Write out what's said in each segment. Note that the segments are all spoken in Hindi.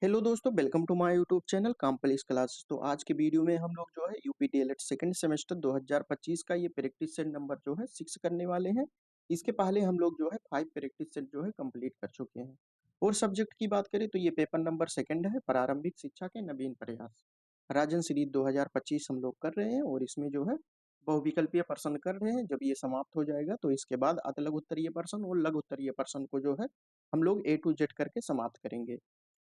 हेलो दोस्तों, welcome to my YouTube channel complex classes. तो आज के वीडियो में हम लोग जो है यूपी डीएलएड सेकंड सेमेस्टर 2025 का ये प्रैक्टिस सेट नंबर जो है 6 करने वाले हैं। इसके पहले हम लोग जो है 5 प्रैक्टिस सेट जो है कंप्लीट कर चुके हैं। और सब्जेक्ट की बात करें तो ये पेपर नंबर सेकंड है, प्रारंभिक शिक्षा के नवीन प्रयास राजन सीरीज 2025 हम लोग कर रहे हैं। और इसमें जो है बहुविकल्पीय प्रश्न कर रहे हैं। जब ये समाप्त हो जाएगा तो इसके बाद अति लघु उत्तरीय प्रश्न और लघु उत्तरीय प्रश्न को जो है हम लोग ए टू जेड करके समाप्त करेंगे।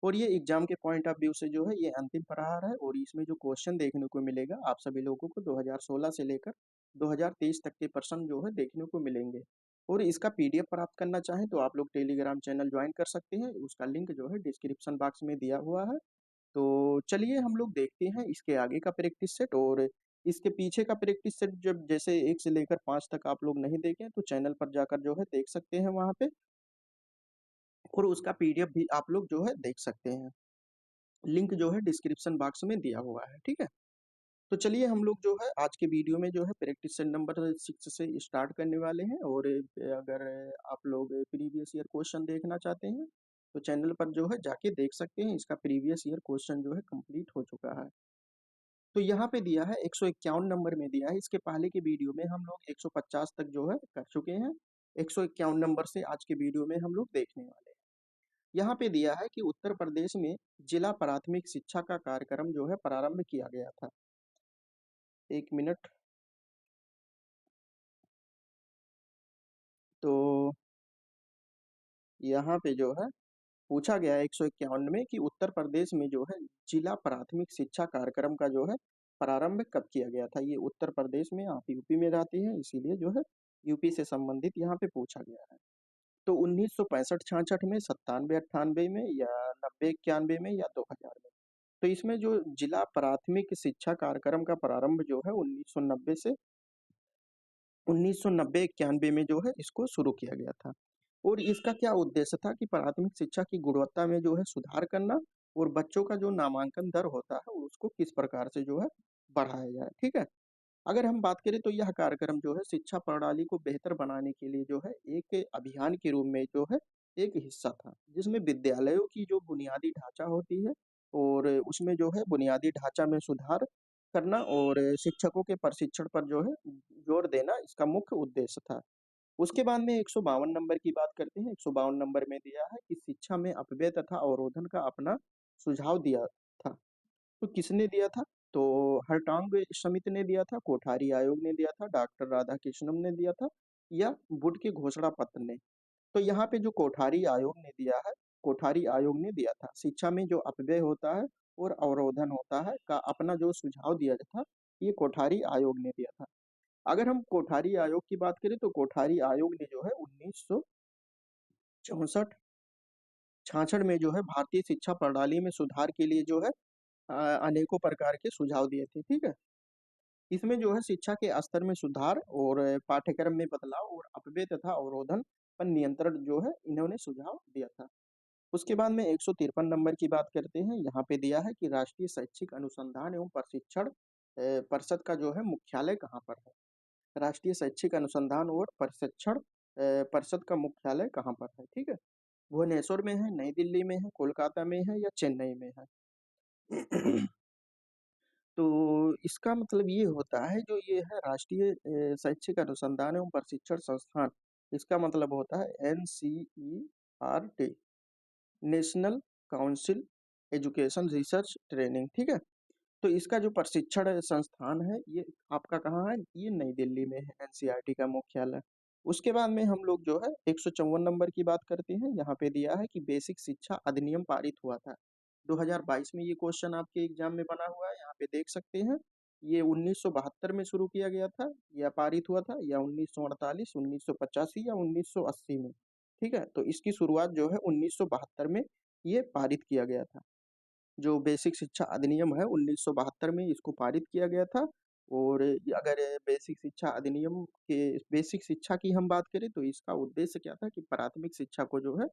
और ये एग्जाम के पॉइंट ऑफ व्यू से जो है ये अंतिम प्रहार है। और इसमें जो क्वेश्चन देखने को मिलेगा आप सभी लोगों को 2016 से लेकर 2023 तक के प्रश्न जो है देखने को मिलेंगे। और इसका पीडीएफ प्राप्त करना चाहें तो आप लोग टेलीग्राम चैनल ज्वाइन कर सकते हैं। उसका लिंक जो है डिस्क्रिप्शन बॉक्स में दिया हुआ है। तो चलिए हम लोग देखते हैं इसके आगे का प्रैक्टिस सेट। और इसके पीछे का प्रैक्टिस सेट जब जैसे 1 से लेकर 5 तक आप लोग नहीं देखें तो चैनल पर जाकर जो है देख सकते हैं वहाँ पे। और उसका पीडीएफ भी आप लोग जो है देख सकते हैं। लिंक जो है डिस्क्रिप्शन बॉक्स में दिया हुआ है, ठीक है। तो चलिए हम लोग जो है आज के वीडियो में जो है प्रैक्टिस सेट नंबर 6 से स्टार्ट करने वाले हैं। और अगर आप लोग प्रीवियस ईयर क्वेश्चन देखना चाहते हैं तो चैनल पर जो है जाके देख सकते हैं। इसका प्रीवियस ईयर क्वेश्चन जो है कंप्लीट हो चुका है। तो यहाँ पे दिया है 151 नंबर में दिया है। इसके पहले के वीडियो में हम लोग 150 तक जो है कर चुके हैं। 151 नंबर से आज के वीडियो में हम लोग देखने वाले हैं। यहाँ पे दिया है कि उत्तर प्रदेश में जिला प्राथमिक शिक्षा का कार्यक्रम जो है प्रारंभ किया गया था। एक मिनट। तो यहाँ पे जो है पूछा गया है 151 में कि उत्तर प्रदेश में जो है जिला प्राथमिक शिक्षा कार्यक्रम का जो है प्रारंभ कब किया गया था। ये उत्तर प्रदेश में, आप यूपी में रहते हैं इसीलिए जो है यूपी से संबंधित यहाँ पे पूछा गया है। तो 1965-66 में, 97-98 में, या 90-91 में, या 2000 में। तो इसमें जो जिला प्राथमिक शिक्षा कार्यक्रम का प्रारंभ जो है 1990 से 1990-91 में जो है इसको शुरू किया गया था। और इसका क्या उद्देश्य था कि प्राथमिक शिक्षा की गुणवत्ता में जो है सुधार करना और बच्चों का जो नामांकन दर होता है उसको किस प्रकार से जो है बढ़ाया जाए, ठीक है। अगर हम बात करें तो यह कार्यक्रम जो है शिक्षा प्रणाली को बेहतर बनाने के लिए जो है एक अभियान के रूप में जो है एक हिस्सा था, जिसमें विद्यालयों की जो बुनियादी ढांचा होती है और उसमें जो है बुनियादी ढांचा में सुधार करना और शिक्षकों के प्रशिक्षण पर जो है जोर देना इसका मुख्य उद्देश्य था। उसके बाद में 152 नंबर की बात करते हैं। 152 नंबर में दिया है कि शिक्षा में अपव्यय तथा अवरोधन का अपना सुझाव दिया था। तो किसने दिया था? तो हरटांग समिति ने दिया था, कोठारी आयोग ने दिया था, डॉक्टर राधाकृष्णन ने दिया था, या वुड के घोषणा पत्र ने। तो यहाँ पे जो कोठारी आयोग ने दिया है, कोठारी आयोग ने दिया था शिक्षा में जो अपव्यय होता है और अवरोधन होता है का अपना जो सुझाव दिया था, ये कोठारी आयोग ने दिया था। अगर हम कोठारी आयोग की बात करें तो कोठारी आयोग ने जो है 1964 66 में जो है भारतीय शिक्षा प्रणाली में सुधार के लिए जो है अनेकों प्रकार के सुझाव दिए थे, ठीक है। इसमें जो है शिक्षा के स्तर में सुधार और पाठ्यक्रम में बदलाव और अपव्यय तथा अवरोधन पर नियंत्रण जो है इन्होंने सुझाव दिया था। उसके बाद में 153 नंबर की बात करते हैं। यहाँ पे दिया है कि राष्ट्रीय शैक्षिक अनुसंधान एवं प्रशिक्षण परिषद का जो है मुख्यालय कहाँ पर है। राष्ट्रीय शैक्षिक अनुसंधान और प्रशिक्षण परिषद का मुख्यालय कहाँ पर है, ठीक है। भुवनेश्वर में है, नई दिल्ली में है, कोलकाता में है, या चेन्नई में है। तो इसका मतलब ये होता है, जो ये है राष्ट्रीय शैक्षिक अनुसंधान एवं प्रशिक्षण संस्थान, इसका मतलब होता है NCERT, national council education research training, ठीक है। तो इसका जो प्रशिक्षण संस्थान है ये आपका कहाँ है, ये नई दिल्ली में है, NCERT का मुख्यालय। उसके बाद में हम लोग जो है 154 नंबर की बात करते हैं। यहाँ पे दिया है कि बेसिक शिक्षा अधिनियम पारित हुआ था 2022 में। ये क्वेश्चन आपके एग्जाम में बना हुआ है, यहाँ पे देख सकते हैं। ये 1972 में शुरू किया गया था या पारित हुआ था, या 1948, 1985, या 1980 में, ठीक है। तो इसकी शुरुआत जो है 1972 में ये पारित किया गया था। जो बेसिक शिक्षा अधिनियम है 1972 में इसको पारित किया गया था। और अगर बेसिक शिक्षा अधिनियम के बेसिक शिक्षा की हम बात करें तो इसका उद्देश्य क्या था कि प्राथमिक शिक्षा को जो है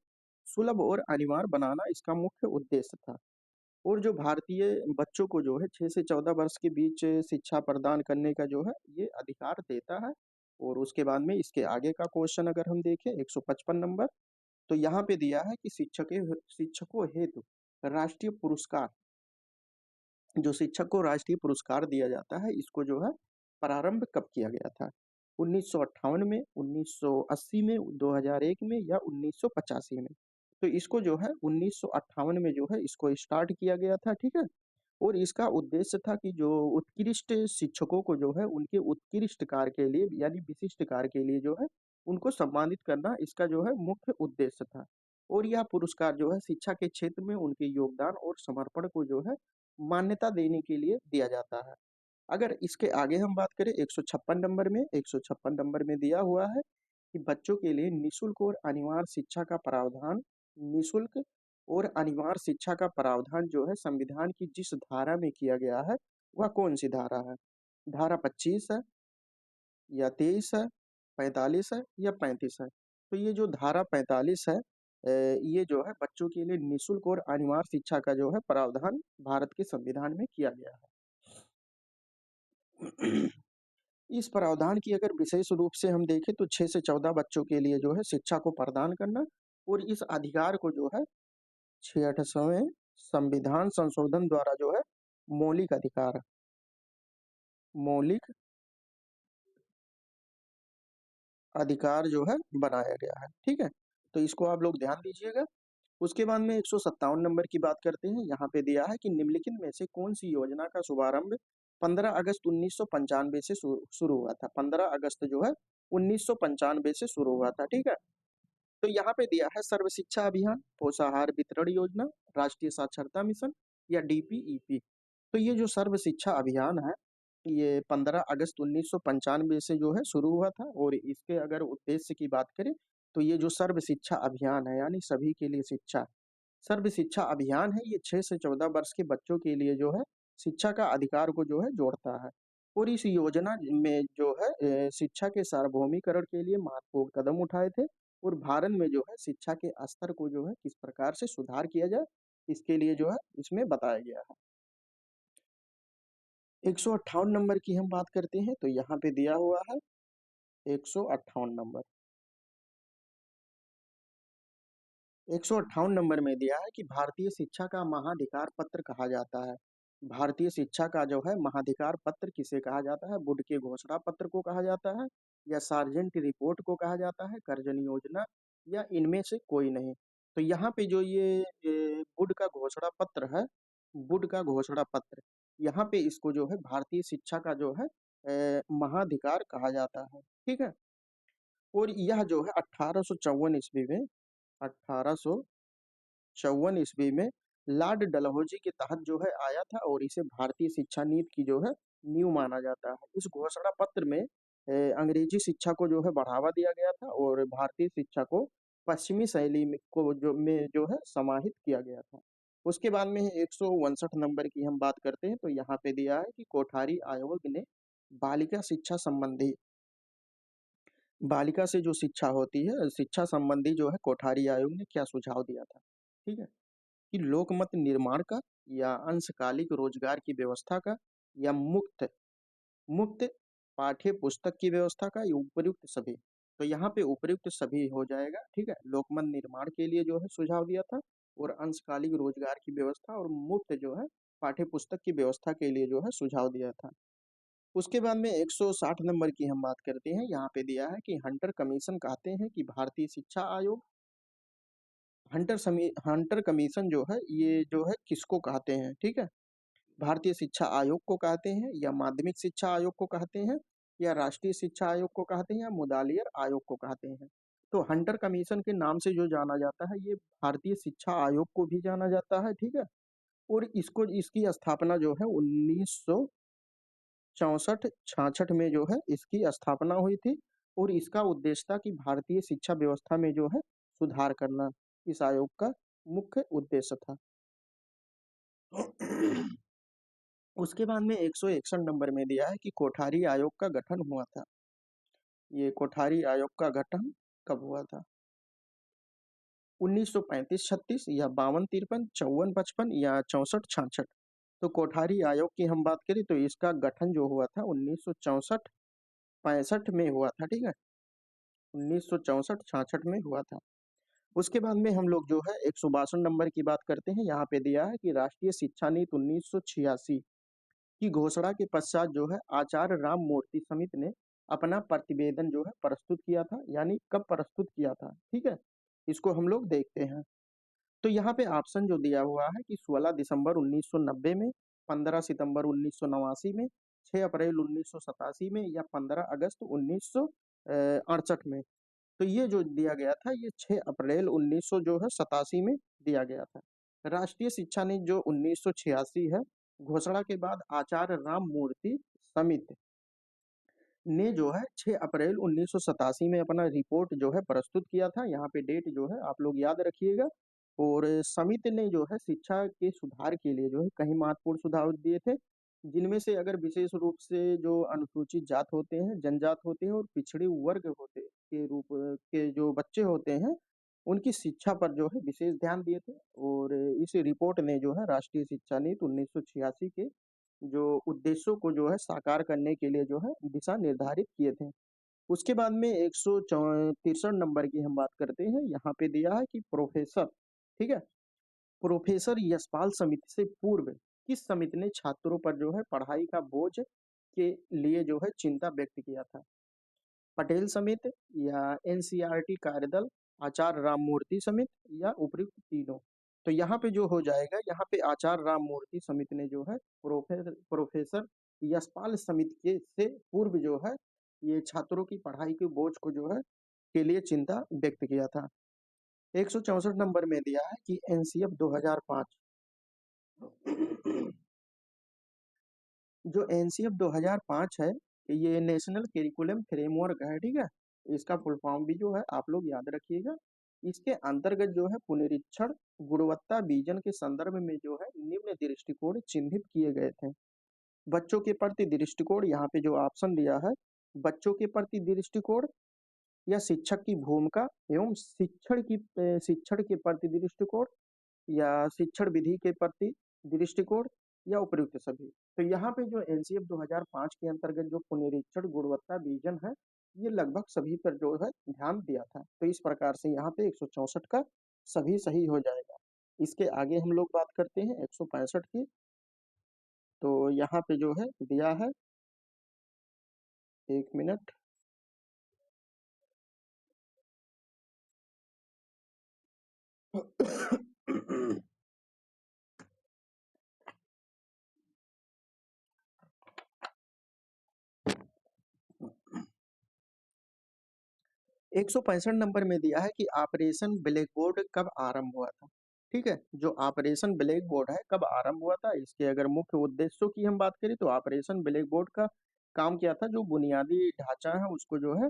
सुलभ और अनिवार्य बनाना इसका मुख्य उद्देश्य था। और जो भारतीय बच्चों को जो है 6 से 14 वर्ष के बीच शिक्षा प्रदान करने का जो है ये अधिकार देता है। और उसके बाद में इसके आगे का क्वेश्चन अगर हम देखें 155 नंबर, तो यहाँ पे दिया है कि शिक्षकों हेतु राष्ट्रीय पुरस्कार, जो शिक्षक को राष्ट्रीय पुरस्कार दिया जाता है, इसको जो है प्रारंभ कब किया गया था? 1958 में, 1980 में, 2001 में या 1985 में? तो इसको जो है 1958 में जो है इसको स्टार्ट किया गया था, ठीक है। और इसका उद्देश्य था कि जो उत्कृष्ट शिक्षकों को जो है उनके उत्कृष्ट कार्य के लिए यानी विशिष्ट कार्य के लिए जो है उनको सम्मानित करना इसका जो है मुख्य उद्देश्य था। और यह पुरस्कार जो है शिक्षा के क्षेत्र में उनके योगदान और समर्पण को जो है मान्यता देने के लिए दिया जाता है। अगर इसके आगे हम बात करें 156 नंबर में, 156 नंबर में दिया हुआ है कि बच्चों के लिए निःशुल्क और अनिवार्य शिक्षा का प्रावधान, निःशुल्क और अनिवार्य शिक्षा का प्रावधान जो है संविधान की जिस धारा में किया गया है वह कौन सी धारा है? धारा 25 है या 23 है, 45 है या 35 है? तो ये जो धारा 45 है, ये जो है बच्चों के लिए निःशुल्क और अनिवार्य शिक्षा का जो है प्रावधान भारत के संविधान में किया गया है। इस प्रावधान की अगर विशेष रूप से हम देखें तो 6 से 14 बच्चों के लिए जो है शिक्षा को प्रदान करना, और इस अधिकार को जो है 66वें संविधान संशोधन द्वारा जो है मौलिक अधिकार, मौलिक अधिकार जो है बनाया गया है, ठीक है। तो इसको आप लोग ध्यान दीजिएगा। उसके बाद में 157 नंबर की बात करते हैं। यहाँ पे दिया है कि निम्नलिखित में से कौन सी योजना का शुभारंभ 15 अगस्त 1995 से शुरू हुआ था? 15 अगस्त जो है 1995 से शुरू हुआ था, ठीक है। तो यहाँ पे दिया है सर्व शिक्षा अभियान, पोषाहार वितरण योजना, राष्ट्रीय साक्षरता मिशन या डीपीईपी। तो ये जो सर्व शिक्षा अभियान है, ये 15 अगस्त 1995 से जो है शुरू हुआ था। और इसके अगर उद्देश्य की बात करें तो ये जो सर्व शिक्षा अभियान है यानी सभी के लिए शिक्षा, सर्व शिक्षा अभियान है, ये 6 से 14 वर्ष के बच्चों के लिए जो है शिक्षा का अधिकार को जो है जोड़ता है। और इस योजना में जो है शिक्षा के सार्वभौमिकरण के लिए महत्वपूर्ण कदम उठाए थे। और भारत में जो है शिक्षा के स्तर को जो है किस प्रकार से सुधार किया जाए, इसके लिए जो है इसमें बताया गया है। 158 नंबर की हम बात करते हैं तो यहाँ पे दिया हुआ है 158 नंबर। 158 नंबर में दिया है कि भारतीय शिक्षा का महाधिकार पत्र कहा जाता है। भारतीय शिक्षा का जो है महाधिकार पत्र किसे कहा जाता है? वुड के घोषणा पत्र को कहा जाता है, या सार्जेंट रिपोर्ट को कहा जाता है, कर्जन योजना, या इनमें से कोई नहीं? तो यहाँ पे जो ये वुड का घोषणा पत्र है, वुड का घोषणा पत्र, यहाँ पे इसको जो है भारतीय शिक्षा का जो है महाधिकार कहा जाता है, ठीक है। और यह जो है 1854 ईस्वी में, 1854 ईस्वी में लॉर्ड डलहौजी के तहत जो है आया था, और इसे भारतीय शिक्षा नीति की जो है नींव माना जाता है। इस घोषणा पत्र में अंग्रेजी शिक्षा को जो है बढ़ावा दिया गया था और भारतीय शिक्षा को पश्चिमी शैली में जो है समाहित किया गया था। उसके बाद में 159 नंबर की हम बात करते हैं तो यहाँ पे दिया है कि कोठारी आयोग ने बालिका शिक्षा संबंधी, बालिका से जो शिक्षा होती है, शिक्षा संबंधी जो है कोठारी आयोग ने क्या सुझाव दिया था, ठीक है। कि लोकमत निर्माण का, या अंशकालिक रोजगार की व्यवस्था का, या मुक्त मुक्त पाठ्य पुस्तक की व्यवस्था का, या उपयुक्त सभी। तो यहाँ पे उपयुक्त सभी हो जाएगा, ठीक है। लोकमत निर्माण के लिए जो है सुझाव दिया था, और अंशकालिक रोजगार की व्यवस्था और मुफ्त जो है पाठ्य पुस्तक की व्यवस्था के लिए जो है सुझाव दिया था। उसके बाद में 160 नंबर की हम बात करते हैं। यहाँ पे दिया है कि हंटर कमीशन कहते हैं कि भारतीय शिक्षा आयोग, हंटर कमीशन जो है ये जो है किसको कहते हैं, ठीक है। भारतीय शिक्षा आयोग को कहते हैं, या माध्यमिक शिक्षा आयोग को कहते हैं, या राष्ट्रीय शिक्षा आयोग को कहते हैं, या मुदालियर आयोग को कहते हैं? तो हंटर कमीशन के नाम से जो जाना जाता है, ये भारतीय शिक्षा आयोग को भी जाना जाता है, ठीक है। और इसको, इसकी स्थापना जो है 1964-66 में जो है इसकी स्थापना हुई थी। और इसका उद्देश्य था कि भारतीय शिक्षा व्यवस्था में जो है सुधार करना, इस आयोग का मुख्य उद्देश्य था। उसके बाद में 161 नंबर में दिया है कि कोठारी आयोग का गठन हुआ था। ये कोठारी आयोग का गठन कब हुआ था? 1935-36 या 52-53, 54-55 या 64-66? तो कोठारी आयोग की हम बात करें तो इसका गठन जो हुआ था 1964-65 में हुआ था, ठीक है। 1964-66 में हुआ था। उसके बाद में हम लोग जो है 162 नंबर की बात करते हैं। यहाँ पे दिया है कि राष्ट्रीय शिक्षा नीति 1986 की घोषणा के पश्चात जो है आचार्य राममूर्ति समिति ने अपना प्रतिवेदन जो है प्रस्तुत किया था। यानी कब प्रस्तुत किया था, ठीक है, इसको हम लोग देखते हैं। तो यहाँ पे ऑप्शन जो दिया हुआ है कि 16 दिसंबर 1990 में, 15 सितंबर 1989 में, 6 अप्रैल 1987 में या 15 अगस्त 1968 में। तो ये जो दिया गया था ये 6 अप्रैल 1900 जो है 87 में दिया गया था। राष्ट्रीय शिक्षा नीति जो 1986 है, घोषणा के बाद आचार्य राममूर्ति समिति ने जो है 6 अप्रैल 1987 में अपना रिपोर्ट जो है प्रस्तुत किया था। यहाँ पे डेट जो है आप लोग याद रखिएगा। और समिति ने जो है शिक्षा के सुधार के लिए जो है कई महत्वपूर्ण सुझाव दिए थे, जिनमें से अगर विशेष रूप से जो अनुसूचित जात होते हैं, जनजात होते हैं और पिछड़े वर्ग होते के रूप के जो बच्चे होते हैं, उनकी शिक्षा पर जो है विशेष ध्यान दिए थे। और इस रिपोर्ट ने जो है राष्ट्रीय शिक्षा नीति 1986 के जो उद्देश्यों को जो है साकार करने के लिए जो है दिशा निर्धारित किए थे। उसके बाद में 163 नंबर की हम बात करते हैं। यहाँ पे दिया है कि प्रोफेसर, ठीक है, प्रोफेसर यशपाल समिति से पूर्व किस समिति ने छात्रों पर जो है पढ़ाई का बोझ के लिए जो है चिंता व्यक्त किया था? पटेल समिति या एनसीईआरटी कार्यदल, आचार्य राममूर्ति समिति या उपयुक्त तीनों? तो यहाँ पे जो हो जाएगा, यहाँ पे आचार्य राममूर्ति समिति ने जो है प्रोफेसर यशपाल समिति के से पूर्व जो है ये छात्रों की पढ़ाई के बोझ को जो है के लिए चिंता व्यक्त किया था। 164 नंबर में दिया है कि एनसीएफ 2005, जो एनसीएफ 2005 है, ये नेशनल करिकुलम फ्रेमवर्क है, ठीक है। इसका फुल फॉर्म भी जो है आप लोग याद रखिएगा। इसके अंतर्गत जो है पुनरीक्षण गुणवत्ता विजन के संदर्भ में जो है निम्न दृष्टिकोण चिन्हित किए गए थे। बच्चों के प्रति दृष्टिकोण, यहाँ पे जो ऑप्शन दिया है, बच्चों के प्रति दृष्टिकोण या शिक्षक की भूमिका एवं शिक्षण के प्रति दृष्टिकोण या शिक्षण विधि के प्रति दृष्टिकोण या उपयुक्त सभी। तो यहाँ पे जो एनसीएफ 2005 के अंतर्गत जो पुनरीक्षण गुणवत्ता विजन है, ये लगभग सभी पर जो है ध्यान दिया था। तो इस प्रकार से यहाँ पे 164 का सभी सही हो जाएगा। इसके आगे हम लोग बात करते हैं 165 की। तो यहाँ पे जो है दिया है, एक मिनट, 165 नंबर में दिया है कि ऑपरेशन ब्लैक बोर्ड कब आरंभ हुआ था? ठीक है, जो ऑपरेशन ब्लैक बोर्ड है कब आरंभ हुआ था, इसके अगर मुख्य उद्देश्यों की हम बात करें तो ऑपरेशन ब्लैक बोर्ड का काम क्या था? जो बुनियादी ढांचा है उसको जो है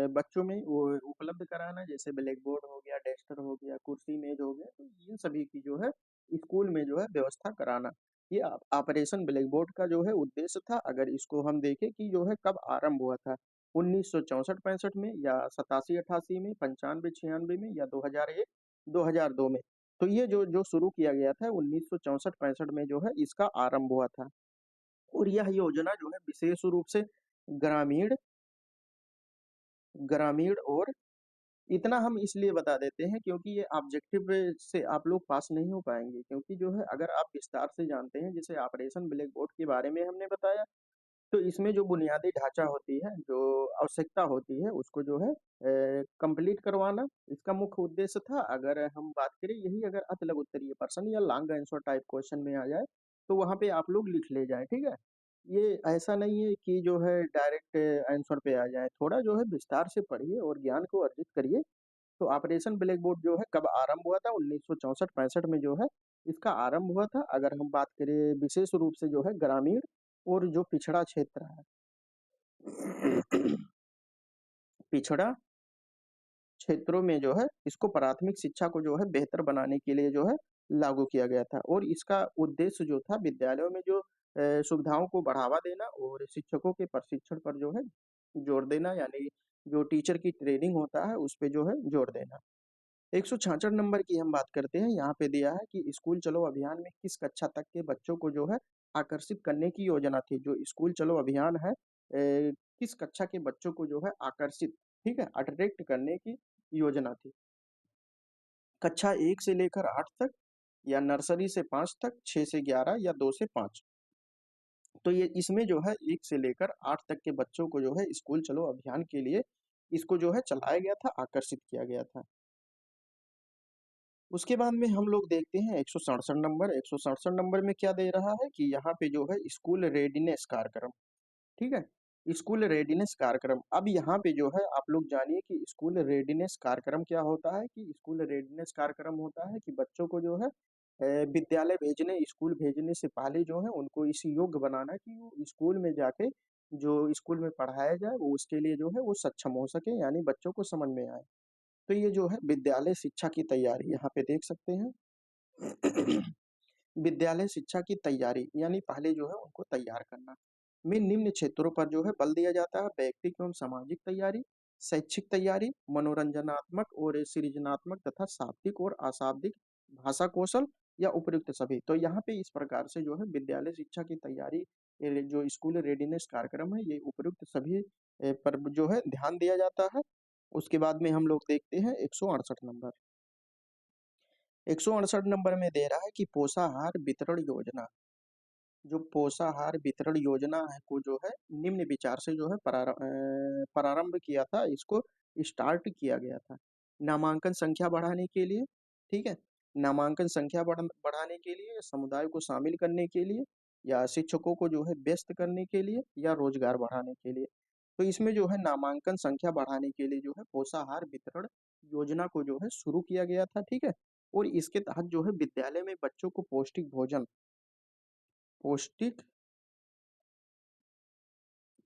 बच्चों में वो उपलब्ध कराना, जैसे ब्लैक बोर्ड हो गया, डेस्टर हो गया, कुर्सी मेज हो गया, तो इन सभी की जो है स्कूल में जो है व्यवस्था कराना। ये ऑपरेशन ब्लैक बोर्ड का जो है उद्देश्य था। अगर इसको हम देखें कि जो है कब आरंभ हुआ था, 1964-65 में या 87-88 में, 95-96 में या 2001 2002 में। तो ये जो जो शुरू किया गया था 1964-65 में जो है इसका आरंभ हुआ था। और यह योजना जो है विशेष रूप से ग्रामीण ग्रामीण और इतना हम इसलिए बता देते हैं क्योंकि ये ऑब्जेक्टिव से आप लोग पास नहीं हो पाएंगे, क्योंकि जो है अगर आप विस्तार से जानते हैं, जैसे ऑपरेशन ब्लैक बोर्ड के बारे में हमने बताया, तो इसमें जो बुनियादी ढांचा होती है, जो आवश्यकता होती है, उसको जो है कंप्लीट करवाना इसका मुख्य उद्देश्य था। अगर हम बात करें यही, अगर अतलग उत्तरीय प्रश्न या लॉन्ग आंसर टाइप क्वेश्चन में आ जाए तो वहां पे आप लोग लिख ले जाए, ठीक है। ये ऐसा नहीं है कि जो है डायरेक्ट आंसर पे आ जाए, थोड़ा जो है विस्तार से पढ़िए और ज्ञान को अर्जित करिए। तो ऑपरेशन ब्लैक बोर्ड जो है कब आरंभ हुआ था? 1964-65 में जो है इसका आरंभ हुआ था। अगर हम बात करें विशेष रूप से जो है ग्रामीण और जो पिछड़ा क्षेत्र है, पिछड़ा क्षेत्रों में जो है इसको प्राथमिक शिक्षा को जो है बेहतर बनाने के लिए जो है लागू किया गया था। और इसका उद्देश्य जो था विद्यालयों में जो सुविधाओं को बढ़ावा देना और शिक्षकों के प्रशिक्षण पर जो है जोर देना, यानी जो टीचर की ट्रेनिंग होता है उस पे जो है जोर देना। 166 नंबर की हम बात करते हैं। यहाँ पे दिया है कि स्कूल चलो अभियान में किस कक्षा तक के बच्चों को जो है आकर्षित करने की योजना थी? जो स्कूल चलो अभियान है किस कक्षा के बच्चों को जो है आकर्षित, ठीक है, अट्रैक्ट करने की योजना थी? कक्षा 1 से लेकर 8 तक, या नर्सरी से 5 तक, 6 से 11, या 2 से 5। तो ये इसमें जो है 1 से लेकर 8 तक के बच्चों को जो है स्कूल चलो अभियान के लिए इसको जो है चलाया गया था, आकर्षित किया गया था। उसके बाद में हम लोग देखते हैं 167 नंबर। 167 नंबर में क्या दे रहा है कि यहाँ पे जो है स्कूल रेडीनेस कार्यक्रम, ठीक है। स्कूल रेडीनेस कार्यक्रम, अब यहाँ पे जो है आप लोग जानिए कि स्कूल रेडीनेस कार्यक्रम क्या होता है। कि स्कूल रेडीनेस कार्यक्रम होता है कि बच्चों को जो है विद्यालय भेजने, स्कूल भेजने से पहले जो है उनको इस योग्य बनाना कि वो स्कूल में जाके जो स्कूल में पढ़ाया जाए वो उसके लिए जो है वो सक्षम हो सके, यानी बच्चों को समझ में आए। तो ये जो है विद्यालय शिक्षा की तैयारी यहाँ पे देख सकते हैं। विद्यालय शिक्षा की तैयारी यानी पहले जो है उनको तैयार करना में निम्न क्षेत्रों पर जो है बल दिया जाता है। व्यक्तिक एवं सामाजिक तैयारी, शैक्षिक तैयारी, मनोरंजनात्मक और सृजनात्मक तथा शाब्दिक और अशाब्दिक भाषा कौशल, या उपयुक्त सभी। तो यहाँ पे इस प्रकार से जो है विद्यालय शिक्षा की तैयारी, ये जो स्कूल रेडीनेस कार्यक्रम है ये उपयुक्त सभी पर जो है ध्यान दिया जाता है। उसके बाद में हम लोग देखते हैं 168 नंबर। 168 नंबर में दे रहा है कि पोषाहार वितरण योजना। जो पोषाहार वितरण योजना है को जो है निम्न विचार से जो है प्रारंभ किया था, इसको स्टार्ट किया गया था। नामांकन संख्या बढ़ाने के लिए, ठीक है। नामांकन संख्या बढ़ाने के लिए, समुदाय को शामिल करने के लिए, या शिक्षकों को जो है व्यस्त करने के लिए, या रोजगार बढ़ाने के लिए। तो इसमें जो है नामांकन संख्या बढ़ाने के लिए जो है पोषाहार वितरण योजना को जो है शुरू किया गया था, ठीक है। और इसके तहत जो है विद्यालय में बच्चों को पौष्टिक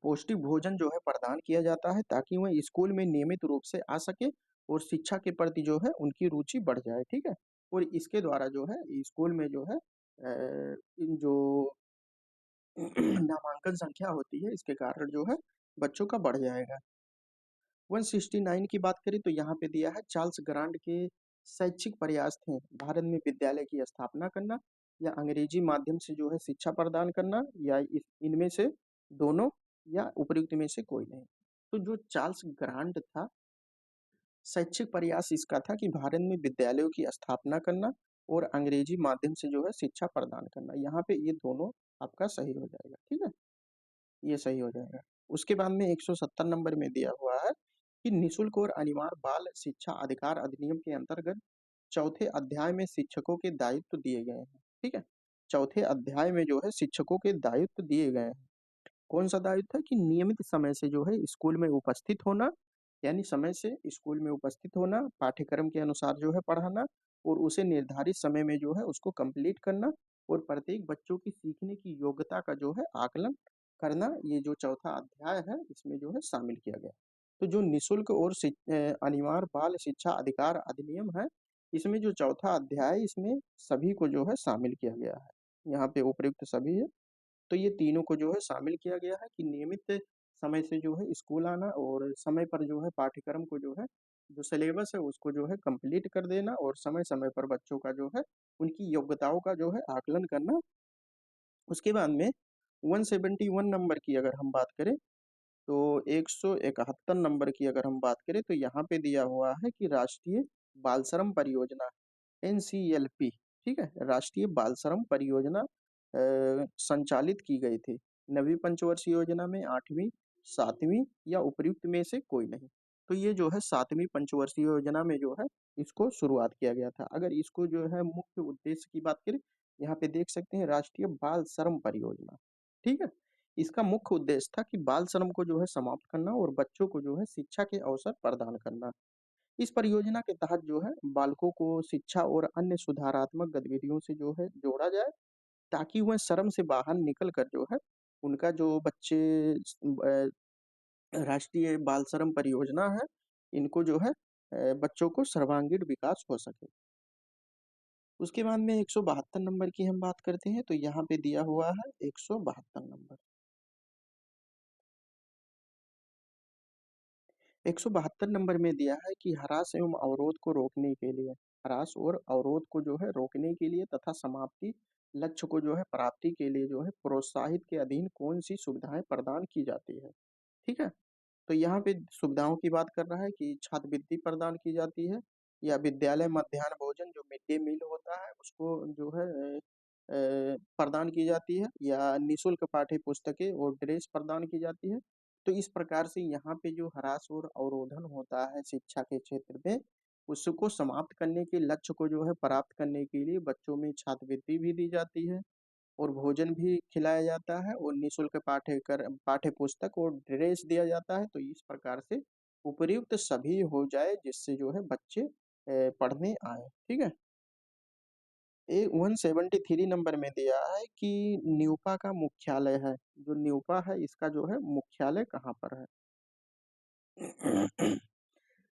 पौष्टिक भोजन जो है प्रदान किया जाता है, ताकि वह स्कूल में नियमित रूप से आ सके और शिक्षा के प्रति जो है उनकी रुचि बढ़ जाए, ठीक है। और इसके द्वारा जो है स्कूल में जो है इन जो नामांकन संख्या होती है इसके कारण जो है बच्चों का बढ़ जाएगा। 169 की बात करें तो यहाँ पे दिया है चार्ल्स ग्रांट के शैक्षिक प्रयास थे भारत में विद्यालय की स्थापना करना, या अंग्रेजी माध्यम से जो है शिक्षा प्रदान करना, या इनमें से दोनों, या उपयुक्त में से कोई नहीं। तो जो चार्ल्स ग्रांट था, शैक्षिक प्रयास इसका था कि भारत में विद्यालयों की स्थापना करना और अंग्रेजी माध्यम से जो है शिक्षा प्रदान करना। यहाँ पे ये दोनों आपका सही हो जाएगा, ठीक है। ये सही हो जाएगा। उसके बाद में 170 नंबर में दिया हुआ है कि निःशुल्क और अनिवार्य बाल शिक्षा अधिकार अधिनियम के अंतर्गत चौथे अध्याय में शिक्षकों के दायित्व दिए गए हैं, ठीक है। चौथे अध्याय में जो है शिक्षकों के दायित्व दिए गए हैं। कौन सा दायित्व है कि नियमित समय से जो है स्कूल में उपस्थित होना, यानी समय से स्कूल में उपस्थित होना, पाठ्यक्रम के अनुसार जो है पढ़ाना, और उसे निर्धारित समय में जो है उसको कंप्लीट करना, और प्रत्येक बच्चों की सीखने की योग्यता का जो है आकलन करना। ये जो चौथा अध्याय है इसमें जो है शामिल किया गया। तो जो निःशुल्क और अनिवार्य बाल शिक्षा अधिकार अधिनियम है, इसमें जो चौथा अध्याय है इसमें सभी को जो है शामिल किया गया है। यहाँ पे उपयुक्त सभी है। तो ये तीनों को जो है शामिल किया गया है कि नियमित समय से जो है स्कूल आना, और समय पर जो है पाठ्यक्रम को जो है जो सिलेबस है उसको जो है कंप्लीट कर देना, और समय समय पर बच्चों का जो है उनकी योग्यताओं का जो है आकलन करना। उसके बाद में 171 नंबर की अगर हम बात करें, तो 171 नंबर की अगर हम बात करें तो यहाँ पे दिया हुआ है कि राष्ट्रीय बाल श्रम परियोजना, NCLP, ठीक है, राष्ट्रीय बाल श्रम परियोजना संचालित की गई थी। नवी पंचवर्षीय योजना में 8वीं, 7वीं, या उपयुक्त में से कोई नहीं। तो ये जो है 7वीं पंचवर्षीय योजना में जो है इसको शुरुआत किया गया था। अगर इसको जो है मुख्य उद्देश्य की बात करें, यहाँ पे देख सकते हैं राष्ट्रीय बाल श्रम परियोजना, ठीक है। इसका मुख्य उद्देश्य था कि बाल श्रम को जो है समाप्त करना और बच्चों को जो है शिक्षा के अवसर प्रदान करना। इस परियोजना के तहत जो है बालकों को शिक्षा और अन्य सुधारात्मक गतिविधियों से जो है जोड़ा जाए, ताकि वह श्रम से बाहर निकल कर जो है उनका जो बच्चे राष्ट्रीय बाल श्रम परियोजना है इनको जो है बच्चों को सर्वांगीण विकास हो सके। उसके बाद में 172 नंबर की हम बात करते हैं तो यहाँ पे दिया हुआ है 172 नंबर। 172 नंबर में दिया है कि ह्रास एवं अवरोध को रोकने के लिए, ह्रास और अवरोध को जो है रोकने के लिए तथा समाप्ति लक्ष्य को जो है प्राप्ति के लिए जो है प्रोत्साहित के अधीन कौन सी सुविधाएं प्रदान की जाती है, ठीक है। तो यहाँ पे सुविधाओं की बात कर रहा है कि छात्रवृत्ति प्रदान की जाती है, या विद्यालय मध्याह्न भोजन जो मिड डे मील होता है उसको जो है प्रदान की जाती है, या निःशुल्क पाठ्य पुस्तकें और ड्रेस प्रदान की जाती है। तो इस प्रकार से यहाँ पे जो ह्रास और अवरोधन होता है शिक्षा के क्षेत्र में, उसको समाप्त करने के लक्ष्य को जो है प्राप्त करने के लिए बच्चों में छात्रवृत्ति भी दी जाती है, और भोजन भी खिलाया जाता है, और निःशुल्क पाठ्य पुस्तक और ड्रेस दिया जाता है। तो इस प्रकार से उपयुक्त सभी हो जाए जिससे जो है बच्चे पढ़ने आए। ठीक है। 173 नंबर में दिया है कि न्यूपा का मुख्यालय है, जो न्यूपा है इसका जो है मुख्यालय कहाँ पर है?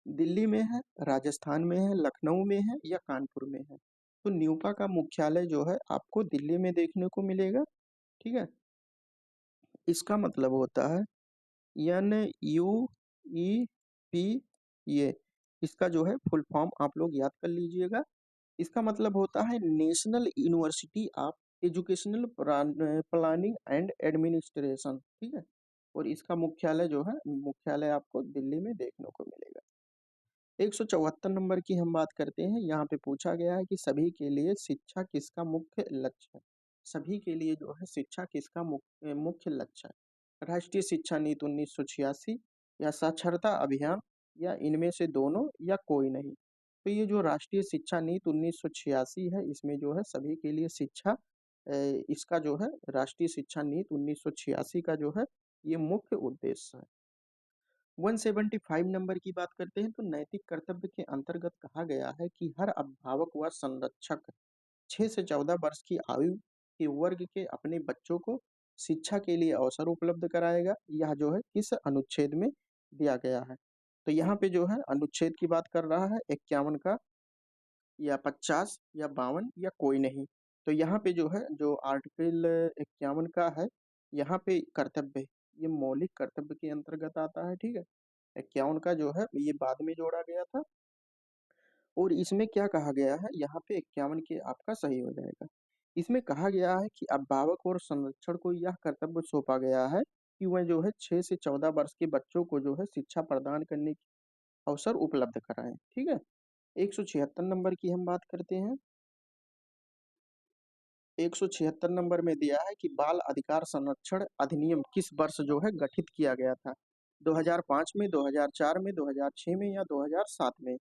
दिल्ली में है, राजस्थान में है, लखनऊ में है, या कानपुर में है? तो न्यूपा का मुख्यालय जो है आपको दिल्ली में देखने को मिलेगा। ठीक है। इसका मतलब होता है NUEP, ये इसका जो है फुल फॉर्म आप लोग याद कर लीजिएगा। इसका मतलब होता है national university of educational planning and administration. ठीक है। और इसका मुख्यालय जो है, मुख्यालय आपको दिल्ली में देखने को मिलेगा। 174 नंबर की हम बात करते हैं। यहाँ पे पूछा गया है कि सभी के लिए शिक्षा किसका मुख्य लक्ष्य है? सभी के लिए जो है शिक्षा किसका मुख्य लक्ष्य है? राष्ट्रीय शिक्षा नीति 1986, या साक्षरता अभियान, या इनमें से दोनों, या कोई नहीं? तो ये जो राष्ट्रीय शिक्षा नीति 1986 है, इसमें जो है सभी के लिए शिक्षा, इसका जो है राष्ट्रीय शिक्षा नीति 1986 का जो है ये मुख्य उद्देश्य है। 175 नंबर की बात करते हैं। तो नैतिक कर्तव्य के अंतर्गत कहा गया है कि हर अभिभावक व संरक्षक 6 से 14 वर्ष की आयु के वर्ग के अपने बच्चों को शिक्षा के लिए अवसर उपलब्ध कराएगा। यह जो है किस अनुच्छेद में दिया गया है? तो यहाँ पे जो है अनुच्छेद की बात कर रहा है 51 का, या 50, या 52, या कोई नहीं? तो यहाँ पे जो है जो आर्टिकल 51 का है, यहाँ पे कर्तव्य, ये मौलिक कर्तव्य के अंतर्गत आता है। ठीक है। 51 का जो है ये बाद में जोड़ा गया था। और इसमें क्या कहा गया है, यहाँ पे 51 के आपका सही हो जाएगा। इसमें कहा गया है कि अभिभावक और संरक्षण को यह कर्तव्य सौंपा गया है कि वह जो है 6 से 14 वर्ष के बच्चों को जो है शिक्षा प्रदान करने की अवसर उपलब्ध कराएं। ठीक है। 176 नंबर की हम बात करते हैं। 176 नंबर में दिया है कि बाल अधिकार संरक्षण अधिनियम किस वर्ष जो है गठित किया गया था? 2005 में, 2004 में, 2006 में, या 2007 में?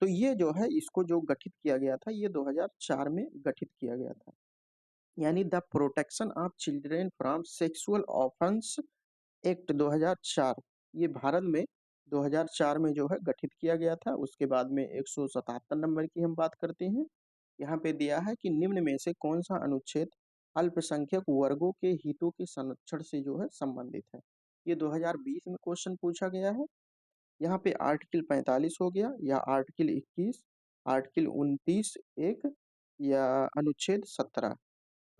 तो ये जो है इसको जो गठित किया गया था ये 2004 में गठित किया गया था। यानी the protection of children from sexual offence act 2004, ये भारत में 2004 में जो है गठित किया गया था। उसके बाद में 177 नंबर की हम बात करते हैं। यहाँ पे दिया है कि निम्न में से कौन सा अनुच्छेद अल्पसंख्यक वर्गों के हितों के संरक्षण से जो है संबंधित है? ये 2020 में क्वेश्चन पूछा गया है। यहाँ पे आर्टिकल 45 हो गया, या आर्टिकल 21, आर्टिकल 29 एक, या अनुच्छेद 17?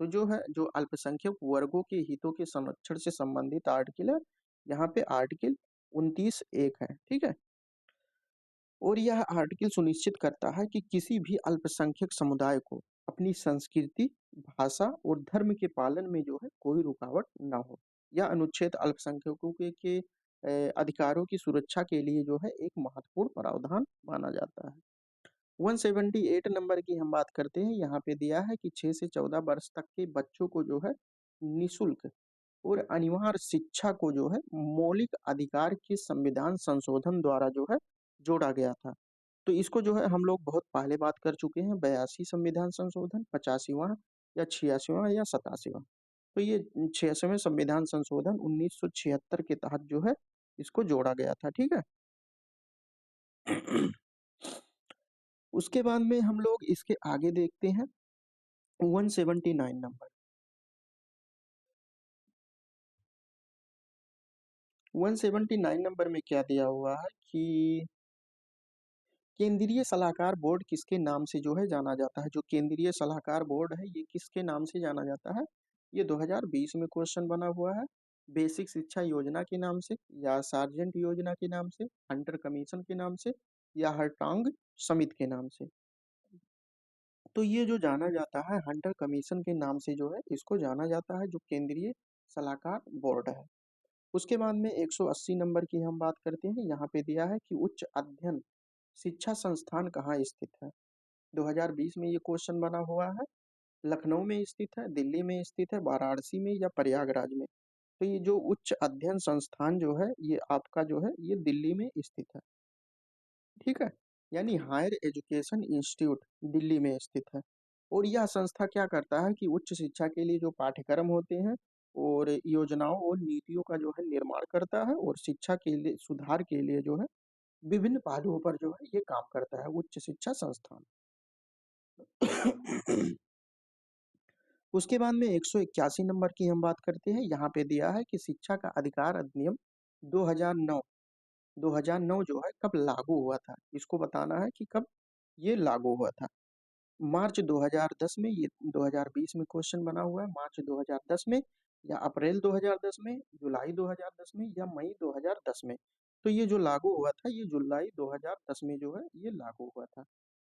तो जो है जो अल्पसंख्यक वर्गों के हितों के संरक्षण से संबंधित आर्टिकल है, यहाँ पे आर्टिकल 29 एक है। ठीक है। और यह आर्टिकल सुनिश्चित करता है कि किसी भी अल्पसंख्यक समुदाय को अपनी संस्कृति, भाषा और धर्म के पालन में जो है कोई रुकावट ना हो। यह अनुच्छेद अल्पसंख्यकों के अधिकारों की सुरक्षा के लिए जो है एक महत्वपूर्ण प्रावधान माना जाता है। 178 नंबर की हम बात करते हैं। यहाँ पे दिया है कि 6 से 14 वर्ष तक के बच्चों को जो है निःशुल्क और अनिवार्य शिक्षा को जो है मौलिक अधिकार के संविधान संशोधन द्वारा जो है जोड़ा गया था। तो इसको जो है हम लोग बहुत पहले बात कर चुके हैं, 82 संविधान संशोधन, 85वां, या 86वां, या 87वां? तो ये 86वें संविधान संशोधन 1976 के तहत जो है इसको जोड़ा गया था। ठीक है। उसके बाद में हम लोग इसके आगे देखते हैं 179 नंबर। 179 नंबर में क्या दिया हुआ है कि केंद्रीय सलाहकार बोर्ड किसके नाम से जो है जाना जाता है? जो केंद्रीय सलाहकार बोर्ड है ये किसके नाम से जाना जाता है? ये 2020 में क्वेश्चन बना हुआ है। बेसिक शिक्षा योजना के नाम से, या सार्जेंट योजना के नाम से, हंटर कमीशन के नाम से, या हरटांग समिति के नाम से? तो ये जो जाना जाता है हंटर कमीशन के नाम से जो है इसको जाना जाता है, जो केंद्रीय सलाहकार बोर्ड है। उसके बाद में 180 नंबर की हम बात करते हैं। यहाँ पे दिया है कि उच्च अध्ययन शिक्षा संस्थान कहाँ स्थित है? 2020 में ये क्वेश्चन बना हुआ है। लखनऊ में स्थित है, दिल्ली में स्थित है, वाराणसी में या प्रयागराज में? तो ये जो उच्च अध्ययन संस्थान जो है ये आपका जो है ये दिल्ली में स्थित है। ठीक है, यानी हायर एजुकेशन इंस्टीट्यूट दिल्ली में स्थित है। और यह संस्था क्या करता है कि उच्च शिक्षा के लिए जो पाठ्यक्रम होते हैं और योजनाओं और नीतियों का जो है निर्माण करता है, और शिक्षा के लिए सुधार के लिए जो है विभिन्न पहलुओं पर जो है ये काम करता है उच्च शिक्षा संस्थान। उसके बाद में 181 नंबर की हम बात करते हैं। यहाँ पे दिया है कि शिक्षा का अधिकार अधिनियम 2009 2009 जो है कब लागू हुआ था, इसको बताना है कि कब ये लागू हुआ था। मार्च 2010 में, ये 2020 में क्वेश्चन बना हुआ है, मार्च 2010 में या अप्रैल 2010 में, जुलाई 2010 में या मई 2010 में? तो ये जो लागू हुआ था ये जुलाई 2010 में जो है ये लागू हुआ था।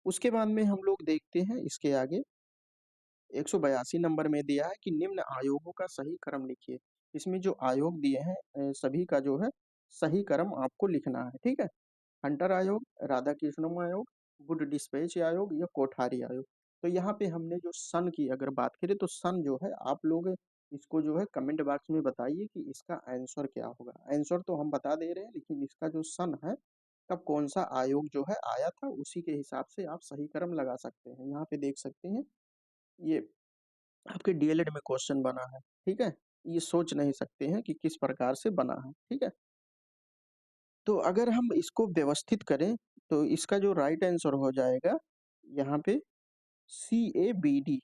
उसके बाद में हम लोग देखते हैं इसके आगे 182 नंबर में दिया है कि निम्न आयोगों का सही क्रम लिखिए। इसमें जो आयोग दिए हैं सभी का जो है सही क्रम आपको लिखना है। ठीक है, हंटर आयोग, राधा कृष्णम आयोग, गुड डिस्पैच आयोग या कोठारी आयोग? तो यहाँ पे हमने जो सन की अगर बात करें तो सन जो है आप लोग इसको जो है कमेंट बॉक्स में बताइए कि इसका आंसर क्या होगा। आंसर तो हम बता दे रहे हैं लेकिन इसका जो सन है तब कौन सा आयोग जो है आया था उसी के हिसाब से आप सही क्रम लगा सकते हैं। यहाँ पे देख सकते हैं ये आपके डीएलएड में क्वेश्चन बना है। ठीक है, ये सोच नहीं सकते हैं कि किस प्रकार से बना है। ठीक है, तो अगर हम इसको व्यवस्थित करें तो इसका जो राइट आंसर हो जाएगा यहाँ पे CABD,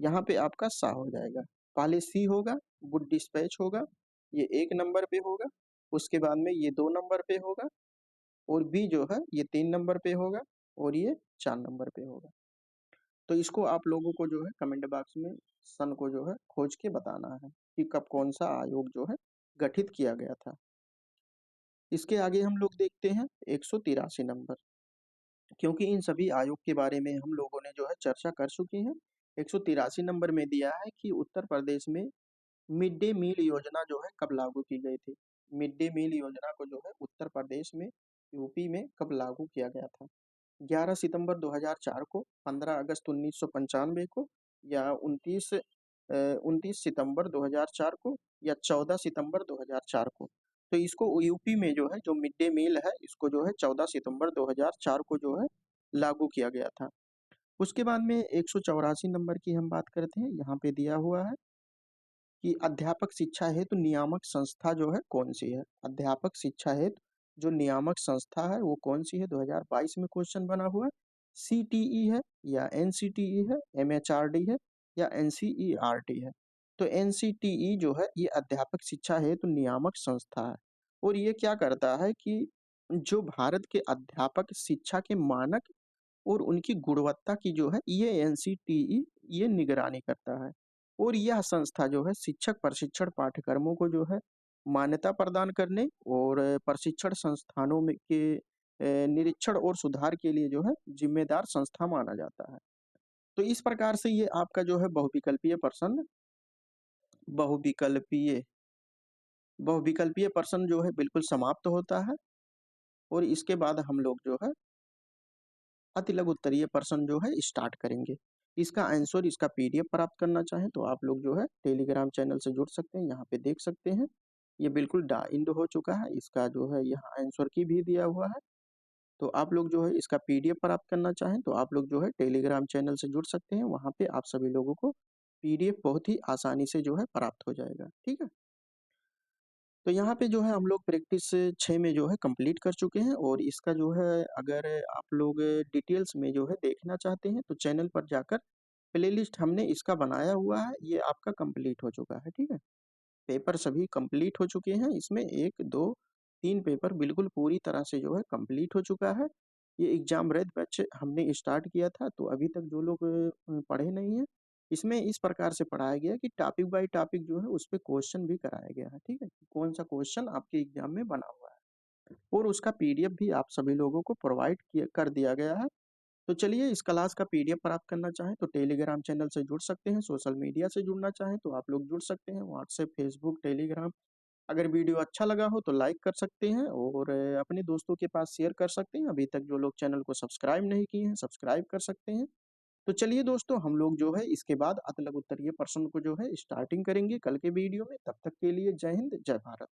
यहाँ पे आपका सा हो जाएगा। पहले सी होगा, गुड डिस्पैच होगा, ये 1 नंबर पे होगा, उसके बाद में ये 2 नंबर पे होगा, और बी जो है ये 3 नंबर पे होगा, और ये 4 नंबर पे होगा। तो इसको आप लोगों को जो है कमेंट बॉक्स में सन को जो है खोज के बताना है कि कब कौन सा आयोग जो है गठित किया गया था। इसके आगे हम लोग देखते हैं 183 नंबर, क्योंकि इन सभी आयोग के बारे में हम लोगों ने जो है चर्चा कर चुके हैं। 183 नंबर में दिया है कि उत्तर प्रदेश में मिड डे मील योजना जो है कब लागू की गई थी। मिड डे मील योजना को जो है उत्तर प्रदेश में, यूपी में कब लागू किया गया था? 11 सितंबर 2004 को, 15 अगस्त 1995 को, या 29 सितंबर 2004 को, या 14 सितंबर 2004 को? तो इसको यूपी में जो है जो मिड डे मील है इसको जो है 14 सितंबर 2004 को जो है लागू किया गया था। उसके बाद में 184 नंबर की हम बात करते हैं। यहाँ पे दिया हुआ है कि अध्यापक शिक्षा हेतु नियामक संस्था जो है कौन सी है? अध्यापक शिक्षा हेतु जो नियामक संस्था है वो कौन सी है? 2022 में क्वेश्चन बना हुआ है। CTE है, या NCTE है, MHRD है, या NCERT है? तो NCTE जो है ये अध्यापक शिक्षा हेतु नियामक संस्था है, और ये क्या करता है कि जो भारत के अध्यापक शिक्षा के मानक और उनकी गुणवत्ता की जो है ये NCTE ये निगरानी करता है। और यह संस्था जो है शिक्षक प्रशिक्षण पाठ्यक्रमों को जो है मान्यता प्रदान करने और प्रशिक्षण संस्थानों में के निरीक्षण और सुधार के लिए जो है जिम्मेदार संस्था माना जाता है। तो इस प्रकार से ये आपका जो है बहुविकल्पीय बहुविकल्पीय प्रश्न जो है बिल्कुल समाप्त होता है, और इसके बाद हम लोग जो है अति लघु उत्तरीय प्रश्न जो है स्टार्ट करेंगे। इसका आंसर, इसका PDF प्राप्त करना चाहें तो आप लोग जो है टेलीग्राम चैनल से जुड़ सकते हैं। यहाँ पे देख सकते हैं ये बिल्कुल डाइंड हो चुका है। इसका जो है यहाँ आंसर की भी दिया हुआ है। तो आप लोग जो है इसका PDF प्राप्त करना चाहें तो आप लोग जो है टेलीग्राम चैनल से जुड़ सकते हैं। वहाँ पे आप सभी लोगों को PDF बहुत ही आसानी से जो है प्राप्त हो जाएगा। ठीक है, तो यहाँ पे जो है हम लोग प्रैक्टिस 6 में जो है कंप्लीट कर चुके हैं, और इसका जो है अगर आप लोग डिटेल्स में जो है देखना चाहते हैं तो चैनल पर जाकर प्लेलिस्ट हमने इसका बनाया हुआ है, ये आपका कंप्लीट हो चुका है। ठीक है, पेपर सभी कंप्लीट हो चुके हैं। इसमें 1 2 3 पेपर बिल्कुल पूरी तरह से जो है कंप्लीट हो चुका है। ये एग्जाम रेड बैच हमने स्टार्ट किया था, तो अभी तक जो लोग पढ़े नहीं हैं, इसमें इस प्रकार से पढ़ाया गया कि टॉपिक बाय टॉपिक जो है उस पे क्वेश्चन भी कराया गया है। ठीक है, कौन सा क्वेश्चन आपके एग्जाम में बना हुआ है, और उसका PDF भी आप सभी लोगों को प्रोवाइड कर दिया गया है। तो चलिए, इस क्लास का PDF प्राप्त करना चाहें तो टेलीग्राम चैनल से जुड़ सकते हैं। सोशल मीडिया से जुड़ना चाहें तो आप लोग जुड़ सकते हैं, व्हाट्सएप, फेसबुक, टेलीग्राम अगर वीडियो अच्छा लगा हो तो लाइक कर सकते हैं और अपने दोस्तों के पास शेयर कर सकते हैं। अभी तक जो लोग चैनल को सब्सक्राइब नहीं किए हैं, सब्सक्राइब कर सकते हैं। तो चलिए दोस्तों, हम लोग जो है इसके बाद अतलग उत्तरीय प्रश्न को जो है स्टार्टिंग करेंगे कल के वीडियो में। तब तक के लिए जय हिंद, जय भारत।